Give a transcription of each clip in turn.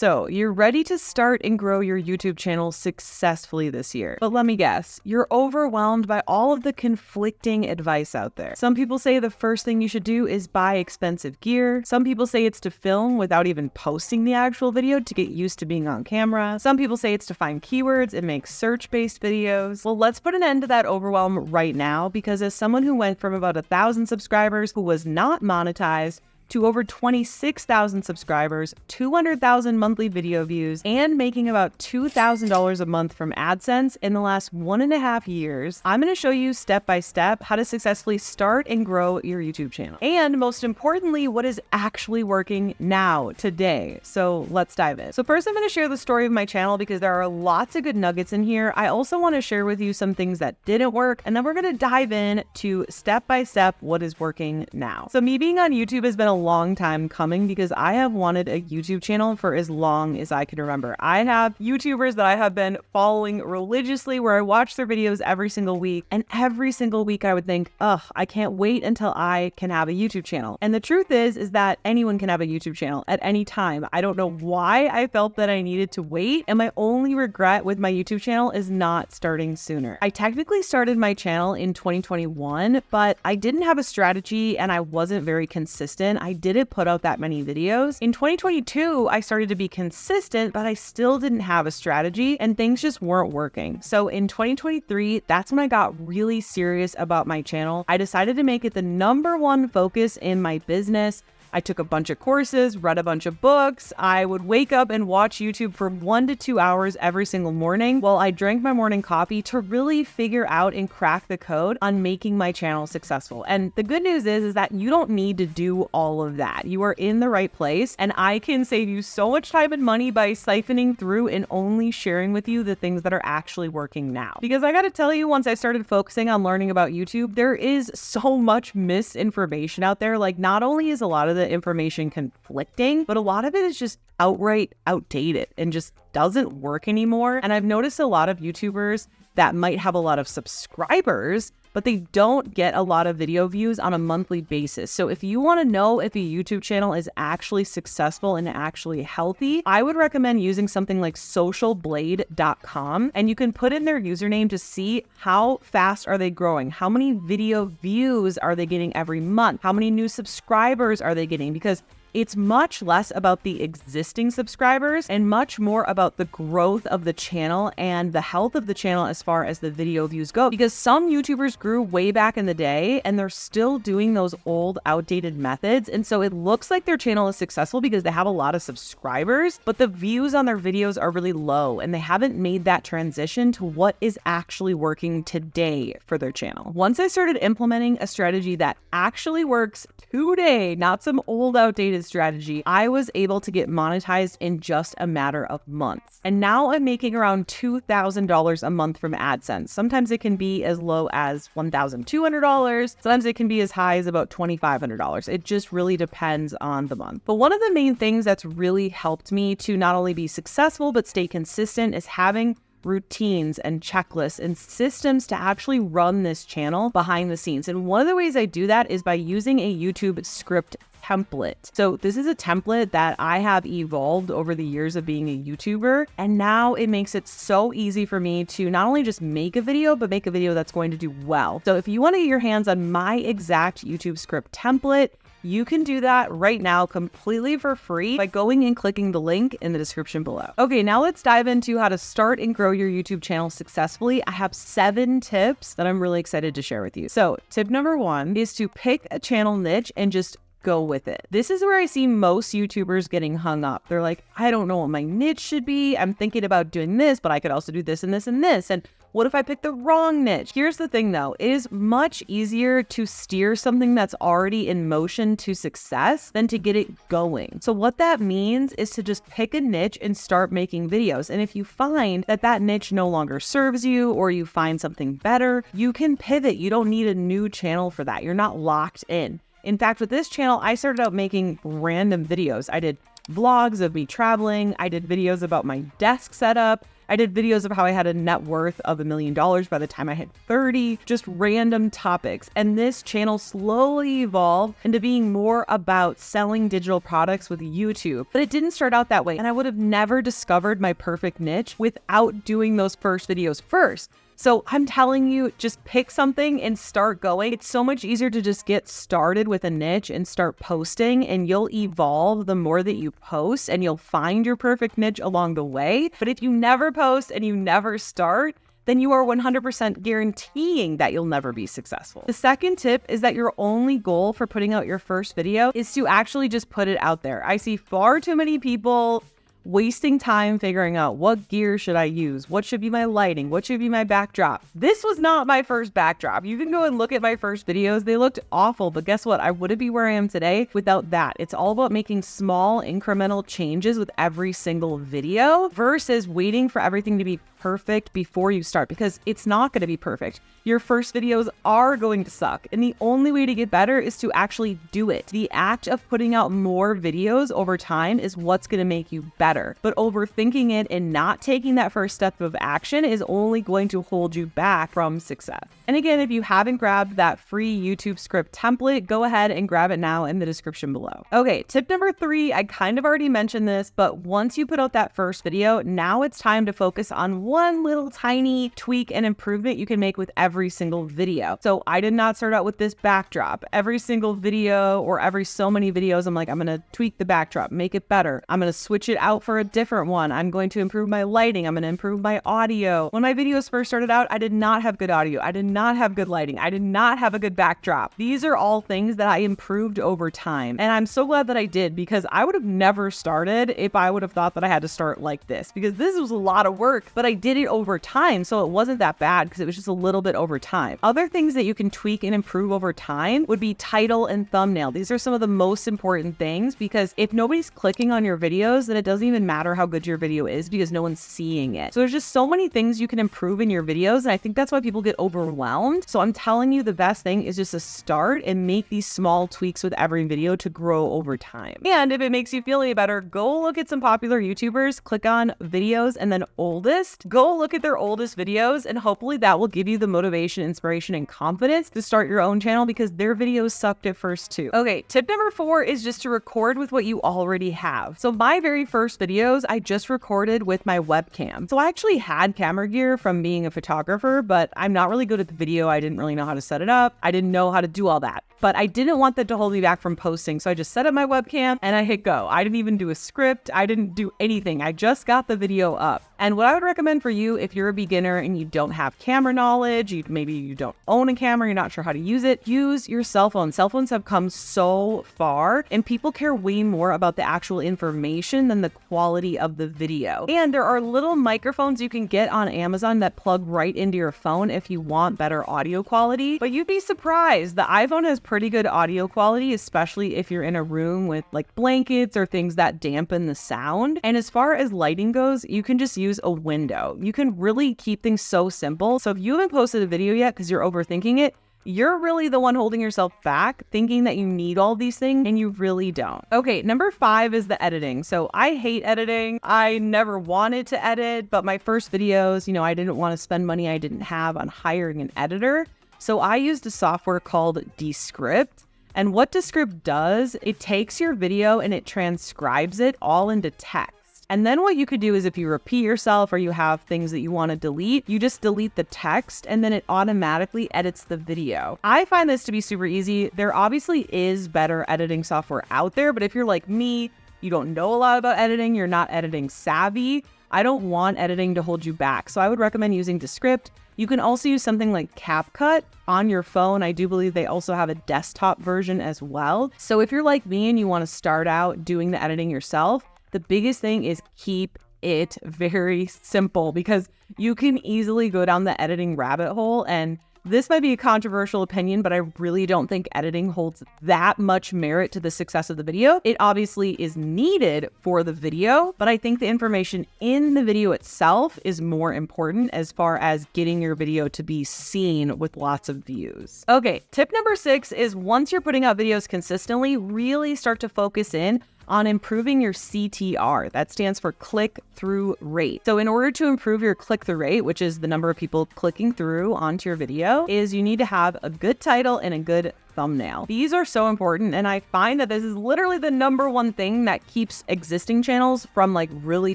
So you're ready to start and grow your YouTube channel successfully this year. But let me guess, you're overwhelmed by all of the conflicting advice out there. Some people say the first thing you should do is buy expensive gear. Some people say it's to film without even posting the actual video to get used to being on camera. Some people say it's to find keywords and make search-based videos. Well, let's put an end to that overwhelm right now, because as someone who went from about 1,000 subscribers who was not monetized to over 26,000 subscribers, 200,000 monthly video views, and making about $2,000 a month from AdSense in the last 1.5 years, I'm going to show you step by step how to successfully start and grow your YouTube channel. And most importantly, what is actually working now, today. So let's dive in. So first, I'm going to share the story of my channel because there are lots of good nuggets in here. I also want to share with you some things that didn't work, and then we're going to dive in to step by step what is working now. So me being on YouTube has been a long time coming because I have wanted a YouTube channel for as long as I can remember. I have YouTubers that I have been following religiously where I watch their videos every single week, and every single week I would think, ugh, I can't wait until I can have a YouTube channel. And the truth is that anyone can have a YouTube channel at any time. I don't know why I felt that I needed to wait, and my only regret with my YouTube channel is not starting sooner. I technically started my channel in 2021, but I didn't have a strategy and I wasn't very consistent. I didn't put out that many videos. In 2022, I started to be consistent, but I still didn't have a strategy and things just weren't working. So in 2023, that's when I got really serious about my channel. I decided to make it the #1 focus in my business. I took a bunch of courses, read a bunch of books. I would wake up and watch YouTube for 1 to 2 hours every single morning while I drank my morning coffee to really figure out and crack the code on making my channel successful. And the good news is that you don't need to do all of that. You are in the right place, and I can save you so much time and money by siphoning through and only sharing with you the things that are actually working now. Because I gotta tell you, once I started focusing on learning about YouTube, there is so much misinformation out there. Like, not only is a lot of the information conflicting, but a lot of it is just outright outdated and just doesn't work anymore. And I've noticed a lot of YouTubers that might have a lot of subscribers, but they don't get a lot of video views on a monthly basis. So if you want to know if a YouTube channel is actually successful and actually healthy, I would recommend using something like socialblade.com, and you can put in their username to see how fast are they growing, how many video views are they getting every month, how many new subscribers are they getting, because it's much less about the existing subscribers and much more about the growth of the channel and the health of the channel as far as the video views go. Because some YouTubers grew way back in the day and they're still doing those old outdated methods. And so it looks like their channel is successful because they have a lot of subscribers, but the views on their videos are really low and they haven't made that transition to what is actually working today for their channel. Once I started implementing a strategy that actually works today, not some old outdated strategy, I was able to get monetized in just a matter of months. And now I'm making around $2,000 a month from AdSense. Sometimes it can be as low as $1,200. Sometimes it can be as high as about $2,500. It just really depends on the month. But one of the main things that's really helped me to not only be successful, but stay consistent is having routines and checklists and systems to actually run this channel behind the scenes. And one of the ways I do that is by using a YouTube script template. So this is a template that I have evolved over the years of being a YouTuber, and now it makes it so easy for me to not only just make a video, but make a video that's going to do well. So if you want to get your hands on my exact YouTube script template, you can do that right now completely for free by going and clicking the link in the description below. Okay, now let's dive into how to start and grow your YouTube channel successfully. I have 7 tips that I'm really excited to share with you. So tip #1 is to pick a channel niche and just go with it. This is where I see most YouTubers getting hung up. They're like, I don't know what my niche should be. I'm thinking about doing this, but I could also do this and this and this. And what if I pick the wrong niche? Here's the thing though, it is much easier to steer something that's already in motion to success than to get it going. So what that means is to just pick a niche and start making videos. And if you find that that niche no longer serves you, or you find something better, you can pivot. You don't need a new channel for that. You're not locked in. In fact, with this channel, I started out making random videos. I did vlogs of me traveling. I did videos about my desk setup. I did videos of how I had a net worth of $1 million by the time I hit 30, just random topics. And this channel slowly evolved into being more about selling digital products with YouTube. But it didn't start out that way. And I would have never discovered my perfect niche without doing those first videos first. So I'm telling you, just pick something and start going. It's so much easier to just get started with a niche and start posting, and you'll evolve the more that you post and you'll find your perfect niche along the way. But if you never post and you never start, then you are 100% guaranteeing that you'll never be successful. The second tip is that your only goal for putting out your first video is to actually just put it out there. I see far too many people wasting time figuring out what gear should I use, what should be my lighting, what should be my backdrop. This was not my first backdrop. You can go and look at my first videos. They looked awful, but guess what? I wouldn't be where I am today without that. It's all about making small incremental changes with every single video versus waiting for everything to be perfect before you start, because it's not going to be perfect. Your first videos are going to suck, and the only way to get better is to actually do it. The act of putting out more videos over time is what's going to make you better, but overthinking it and not taking that first step of action is only going to hold you back from success. And again, if you haven't grabbed that free YouTube script template, go ahead and grab it now in the description below. Okay, tip number 3, I kind of already mentioned this, but once you put out that first video, now it's time to focus on one little tiny tweak and improvement you can make with every single video. So I did not start out with this backdrop. Every single video or every so many videos, I'm like, I'm going to tweak the backdrop, make it better. I'm going to switch it out for a different one. I'm going to improve my lighting. I'm going to improve my audio. When my videos first started out, I did not have good audio. I did not have good lighting. I did not have a good backdrop. These are all things that I improved over time. And I'm so glad that I did, because I would have never started if I would have thought that I had to start like this, because this was a lot of work, but I did it over time. So it wasn't that bad because it was just a little bit over time. Other things that you can tweak and improve over time would be title and thumbnail. These are some of the most important things, because if nobody's clicking on your videos, then it doesn't even matter how good your video is, because no one's seeing it. So there's just so many things you can improve in your videos. And I think that's why people get overwhelmed. So I'm telling you, the best thing is just to start and make these small tweaks with every video to grow over time. And if it makes you feel any better, go look at some popular YouTubers, click on videos and then oldest, go look at their oldest videos, and hopefully that will give you the motivation, inspiration, and confidence to start your own channel, because their videos sucked at first too. Okay, tip number 4 is just to record with what you already have. So my very first videos, I just recorded with my webcam. So I actually had camera gear from being a photographer, but I'm not really good at the video. I didn't really know how to set it up. I didn't know how to do all that. But I didn't want that to hold me back from posting. So I just set up my webcam and I hit go. I didn't even do a script. I didn't do anything. I just got the video up. And what I would recommend for you, if you're a beginner and you don't have camera knowledge, maybe you don't own a camera, you're not sure how to use it, use your cell phone. Cell phones have come so far, and people care way more about the actual information than the quality of the video. And there are little microphones you can get on Amazon that plug right into your phone if you want better audio quality. But you'd be surprised. The iPhone has pretty good audio quality, especially if you're in a room with like blankets or things that dampen the sound. And as far as lighting goes, you can just use a window. You can really keep things so simple. So if you haven't posted a video yet because you're overthinking it, you're really the one holding yourself back, thinking that you need all these things, and you really don't. Okay, number 5 is the editing. So I hate editing. I never wanted to edit, but my first videos, I didn't want to spend money I didn't have on hiring an editor. So I used a software called Descript. And what Descript does, it takes your video and it transcribes it all into text. And then what you could do is, if you repeat yourself or you have things that you want to delete, you just delete the text and then it automatically edits the video. I find this to be super easy. There obviously is better editing software out there, but if you're like me, you don't know a lot about editing, you're not editing savvy, I don't want editing to hold you back. So I would recommend using Descript. You can also use something like CapCut on your phone. I do believe they also have a desktop version as well. So if you're like me and you want to start out doing the editing yourself, the biggest thing is keep it very simple, because you can easily go down the editing rabbit hole. And this might be a controversial opinion, but I really don't think editing holds that much merit to the success of the video. It obviously is needed for the video, but I think the information in the video itself is more important as far as getting your video to be seen with lots of views. Okay, tip number 6 is, once you're putting out videos consistently, really start to focus in on improving your CTR. That stands for click-through rate. So in order to improve your click-through rate, which is the number of people clicking through onto your video, is you need to have a good title and a good thumbnail. These are so important, and I find that this is literally the number one thing that keeps existing channels from like really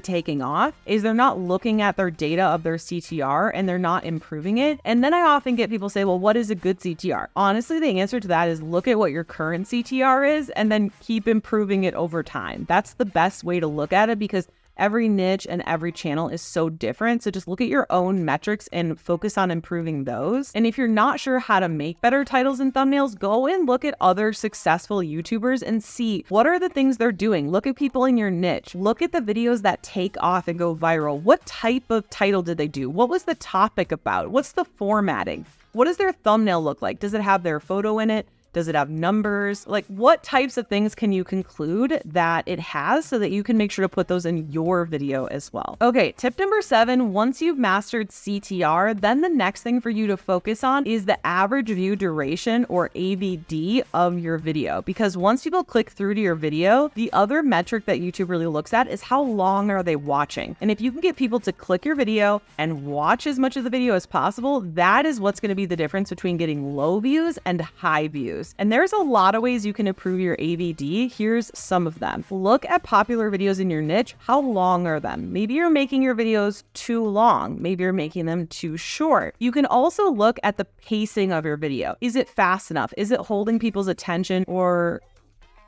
taking off, is they're not looking at their data of their CTR and they're not improving it. And then I often get people say, well, what is a good CTR? Honestly, the answer to that is look at what your current CTR is and then keep improving it over time. That's the best way to look at it, because every niche and every channel is so different. So just look at your own metrics and focus on improving those. And if you're not sure how to make better titles and thumbnails, go and look at other successful YouTubers and see what are the things they're doing. Look at people in your niche. Look at the videos that take off and go viral. What type of title did they do? What was the topic about? What's the formatting? What does their thumbnail look like? Does it have their photo in it? Does it have numbers? Like, what types of things can you conclude that it has so that you can make sure to put those in your video as well? Okay, tip number 7, once you've mastered CTR, then the next thing for you to focus on is the average view duration, or AVD, of your video. Because once people click through to your video, the other metric that YouTube really looks at is how long are they watching. And if you can get people to click your video and watch as much of the video as possible, that is what's going to be the difference between getting low views and high views. And there's a lot of ways you can improve your AVD. Here's some of them. Look at popular videos in your niche. How long are them? Maybe you're making your videos too long. Maybe you're making them too short. You can also look at the pacing of your video. Is it fast enough? Is it holding people's attention, or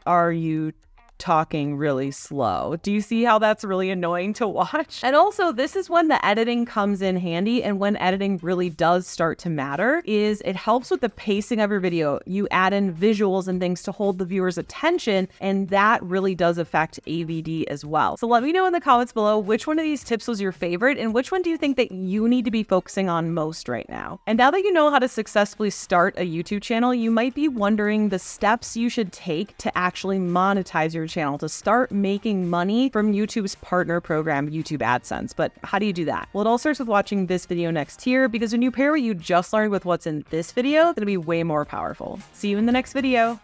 are you talking really slow? Do you see how that's really annoying to watch? And also, this is when the editing comes in handy, and when editing really does start to matter, is it helps with the pacing of your video. You add in visuals and things to hold the viewer's attention, and that really does affect AVD as well. So let me know in the comments below which one of these tips was your favorite, and which one do you think that you need to be focusing on most right now? And now that you know how to successfully start a YouTube channel, you might be wondering the steps you should take to actually monetize your channel, to start making money from YouTube's partner program, YouTube AdSense. But how do you do that? Well, it all starts with watching this video next here, because when you pair what you just learned with what's in this video, it's going to be way more powerful. See you in the next video.